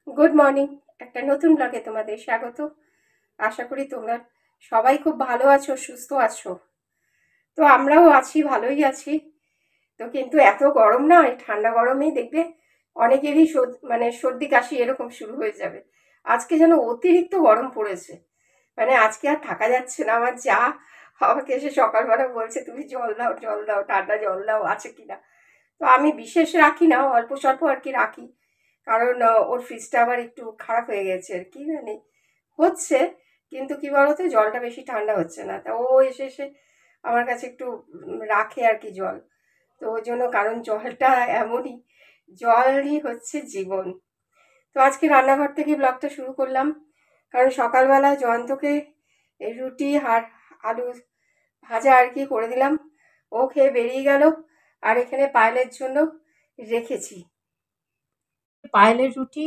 Good morning. একটা নতুন ব্লগে তোমাদের স্বাগত। আশা করি তোমরা সবাই খুব ভালো আছো, সুস্থ আছো। তো আমরাও আছি, ভালোই আছি। তো কিন্তু এত গরম না, এই ঠান্ডা গরমেই দেখবে অনেকেরই মানে সর্দি কাশি এরকম শুরু হয়ে যাবে। আজকে যেন অতিরিক্ত গরম পড়েছে, মানে আজকে আর থাকা যাচ্ছে না। আমার যা আমাকে এসে সকালবেলা বলছে, তুমি জল দাও, জল দাও, ঠান্ডা জল দাও, আছে কিনা। তো আমি বিশেষ রাখি না, অল্প স্বল্প আর কি রাখি। কারণ ওর ফ্রিজটা আবার একটু খারাপ হয়ে গেছে আর কি, মানে হচ্ছে। কিন্তু কি বলতো, জলটা বেশি ঠান্ডা হচ্ছে না, তা ও এসে এসে আমার কাছে একটু রাখে আর কি জল। তো ওই জন্য, কারণ জলটা এমনই, জলই হচ্ছে জীবন। তো আজকে রান্নাঘর থেকে ব্লগটা শুরু করলাম, কারণ সকালবেলা জয়ন্তকে এই রুটি আর আলু ভাজা আর কি করে দিলাম। ও খেয়ে বেরিয়ে গেল। আর এখানে পায়েলের জন্য রেখেছি পায়েলের রুটি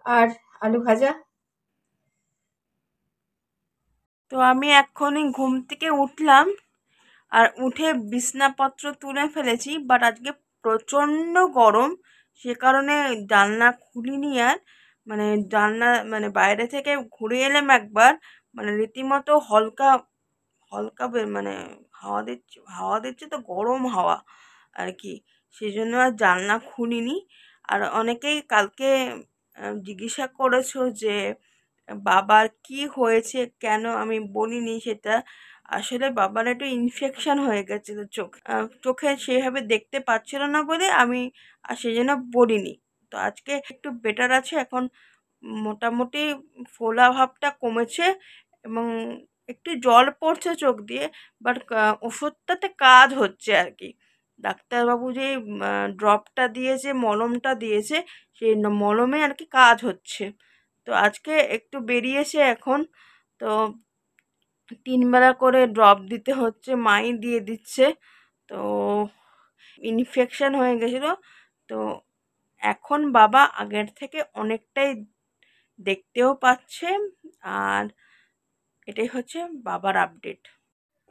আর আলু ভাজা। তো আমি এক্ষুনি ঘুম থেকে উঠলাম, আর উঠে বিছনাপত্র তুলে ফেলেছি, বাট আজকে প্রচণ্ড গরম। সে কারণে জানলা খুলিনি আর, মানে জানলা মানে বাইরে থেকে ঘুরে এলাম একবার, মানে রীতিমতো হালকা হালকা মানে হাওয়া দিচ্ছে তো, গরম হাওয়া আর কি। সেই জন্য আর জানলা খুলিনি। আর অনেকেই কালকে জিজ্ঞাসা করেছো যে বাবার কি হয়েছে, কেন আমি বলিনি সেটা। আসলে বাবার একটু ইনফেকশন হয়ে গেছিল, চোখে সেভাবে দেখতে পাচ্ছিল না বলে আমি আর সেই জন্য বলিনি। তো আজকে একটু বেটার আছে এখন, মোটামুটি ফোলা ভাবটা কমেছে, এবং একটু জল পড়ছে চোখ দিয়ে। বাট ওষুধটাতে কাজ হচ্ছে আর কি। ডাক্তারবাবু যে ড্রপটা দিয়েছে, মলমটা দিয়েছে, সেই মলমে আর কি কাজ হচ্ছে। তো আজকে একটু বেরিয়েছে এখন। তো 3 বেলা করে ড্রপ দিতে হচ্ছে, মাই দিয়ে দিচ্ছে। তো ইনফেকশন হয়ে গেছিলো। তো এখন বাবা আগের থেকে অনেকটাই দেখতেও পাচ্ছে। আর এটাই হচ্ছে বাবার আপডেট।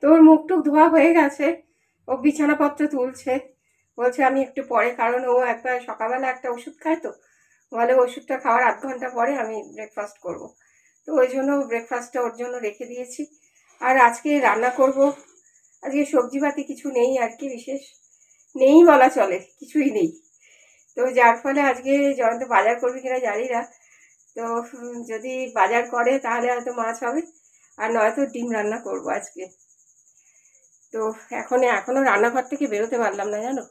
তোর মুখ টুক ধোয়া হয়ে গেছে, ও বিছানাপত্র তুলছে। বলছে আমি একটু পরে, কারণ ও একবার সকালবেলা একটা ওষুধ খায়, তো বলে ওষুধটা খাওয়ার আধ ঘন্টা পরে আমি ব্রেকফাস্ট করব। তো ওই জন্য ব্রেকফাস্টটা ওর জন্য রেখে দিয়েছি। আর আজকে রান্না করব। আজকে সবজিপাতি কিছু নেই আর কি, বিশেষ নেই বলা চলে, কিছুই নেই। তো যার ফলে আজকে জয়ন্ত বাজার করবে কিনা জানি না। তো যদি বাজার করে তাহলে হয়তো মাছ হবে, আর নয়তো ডিম রান্না করব আজকে। তো এখনো রান্নাঘর থেকে বেরোতে পারলাম না, জানো।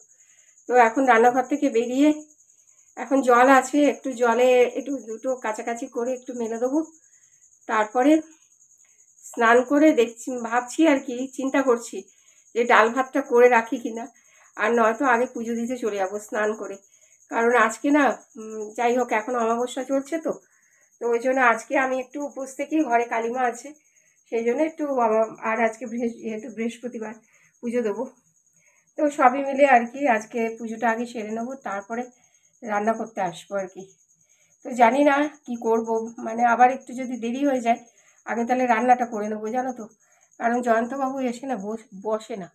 তো এখন রান্নাঘর থেকে বেরিয়ে, এখন জল আছে, একটু জলে একটু দুটো কাছাকাছি করে একটু মেলে দেবো। তারপরে স্নান করে দেখছি, ভাবছি আর কি, চিন্তা করছি যে ডাল ভাতটা করে রাখি কিনা। আর নয়তো আগে পুজো দিতে চলে যাবো স্নান করে। কারণ আজকে না, যাই হোক, এখন অমাবস্যা চলছে তো। তো ওই জন্য আজকে আমি একটু উপোস থেকে, ঘরে কালিমা আছে, সেই জন্য একটু আর আজকে যেহেতু বৃহস্পতিবার পুজো দেবো। তো সবই মিলে আর কি, আজকে পুজোটা আগে সেরে নেবো, তারপরে রান্না করতে আসবো আর কি। তো জানি না কি করব, মানে আবার একটু যদি দেরি হয়ে যায়, আগে তাহলে রান্নাটা করে নেবো, জানো তো। কারণ জয়ন্তবাবু এসে না বসে না,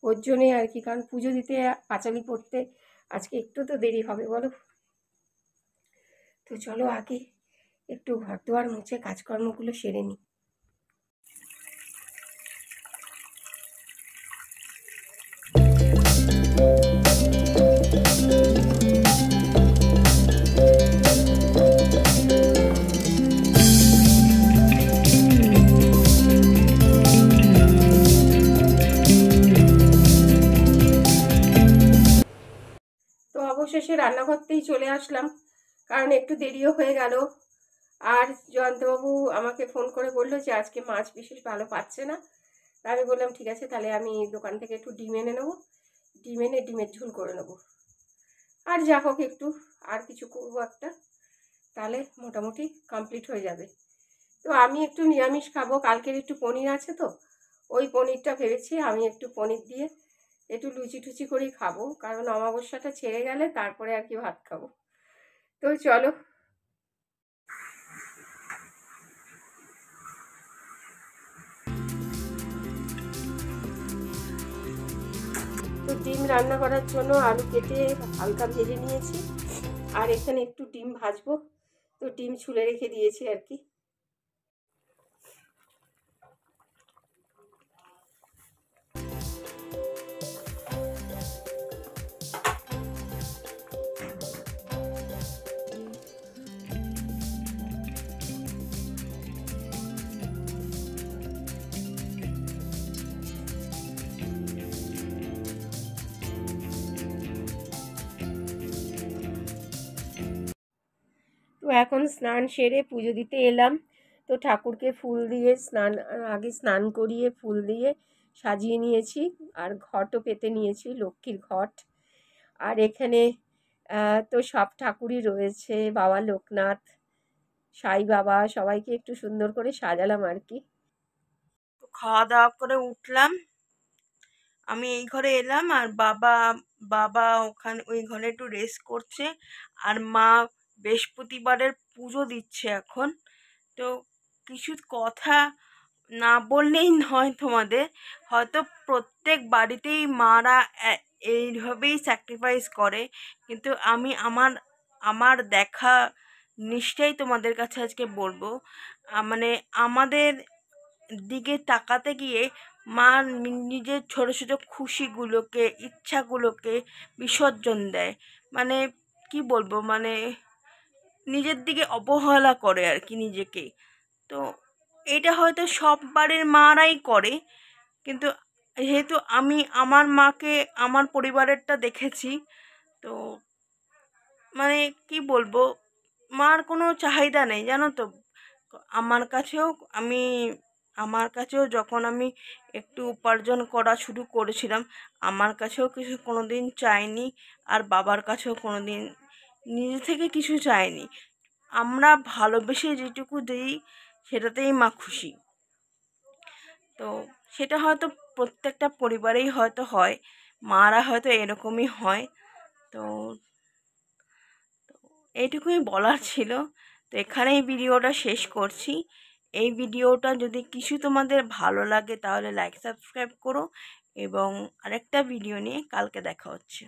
ওর জন্যই আর কি। কারণ পুজো দিতে, পাঁচালি পড়তে আজকে একটু তো দেরি হবে, বলো। তো চলো আগে একটু ঘর দুয়ার মুছে কাজকর্মগুলো সেরে নিই। তো অবশেষে রান্নাঘরতেই চলে আসলাম, কারণ একটু দেরিও হয়ে গেল। আর জয়ন্তবাবু আমাকে ফোন করে বললো যে আজকে মাছ বিশেষ ভালো পাচ্ছে না। তা আমি বললাম ঠিক আছে, তাহলে আমি দোকান থেকে একটু ডিম এনে নেবো, ডিম এনে ডিমের ঝোল করে নেবো। আর যা হোক একটু, আর কিছু করবো একটা, তাহলে মোটামুটি কমপ্লিট হয়ে যাবে। তো আমি একটু নিরামিষ খাবো, কালকের একটু পনির আছে তো, ওই পনিরটা ভেবেছি আমি একটু পনির দিয়ে একটু লুচি টুচি করেই খাবো, কারণ অমাবস্যাটা ছেড়ে গেলে তারপরে আর কি ভাত খাবো। তো চলো। তো ডিম রান্না করার জন্য আলু কেটে হালকা ভেজে নিয়েছি, আর এখানে একটু ডিম ভাজবো। তো ডিম ছুলে রেখে দিয়েছি আর কি। তো এখন স্নান সেরে পুজো দিতে এলাম। তো ঠাকুরকে ফুল দিয়ে আগে স্নান করিয়ে ফুল দিয়ে সাজিয়ে নিয়েছি, আর ঘটও পেতে নিয়েছি, লক্ষ্মীর ঘট। আর এখানে তো সব ঠাকুরই রয়েছে, বাবা লোকনাথ, সাই বাবা, সবাইকে একটু সুন্দর করে সাজালাম আর কি। তো খাওয়া দাওয়া করে উঠলাম, আমি এই ঘরে এলাম, আর বাবা বাবা ওখানে ওই ঘরে একটু রেস্ট করছে, আর মা বৃহস্পতিবারের পুজো দিচ্ছে এখন। তো কিছু কথা না বললেই নয় তোমাদের, হয়তো প্রত্যেক বাড়িতেই মারা এইভাবেই স্যাক্রিফাইস করে, কিন্তু আমি আমার আমার দেখা নিষ্ঠাই তোমাদের কাছে আজকে বলবো। মানে আমাদের দিকে তাকাতে গিয়ে মা নিজের ছোট ছোট খুশিগুলোকে, ইচ্ছাগুলোকে বিসর্জন দেয়। মানে কি বলবো, মানে নিজের দিকে অবহেলা করে আর কি নিজেকে। তো এটা হয়তো সব বাড়ির মারাই করে, কিন্তু যেহেতু আমি আমার মাকে আমার পরিবারেরটা দেখেছি, তো মানে কি বলবো, মার কোনো চাহিদা নেই জানো তো। আমার কাছেও আমি আমার কাছেও যখন আমি একটু উপার্জন করা শুরু করেছিলাম, আমার কাছেও কিছু কোনো দিন চাইনি, আর বাবার কাছেও কোনো দিন নিজে থেকে কিছু চাইনি। আমরা ভালোবেসে যেটুকু দিই সেটাতেই মা খুশি। তো সেটা হয়তো প্রত্যেকটা পরিবারেই হয়তো হয়, মারা হয়তো এরকমই হয়। তো এইটুকুই বলার ছিল। তো এখানেই ভিডিওটা শেষ করছি। এই ভিডিওটা যদি কিছু তোমাদের ভালো লাগে তাহলে লাইক সাবস্ক্রাইব করো, এবং আরেকটা ভিডিও নিয়ে কালকে দেখা হচ্ছে।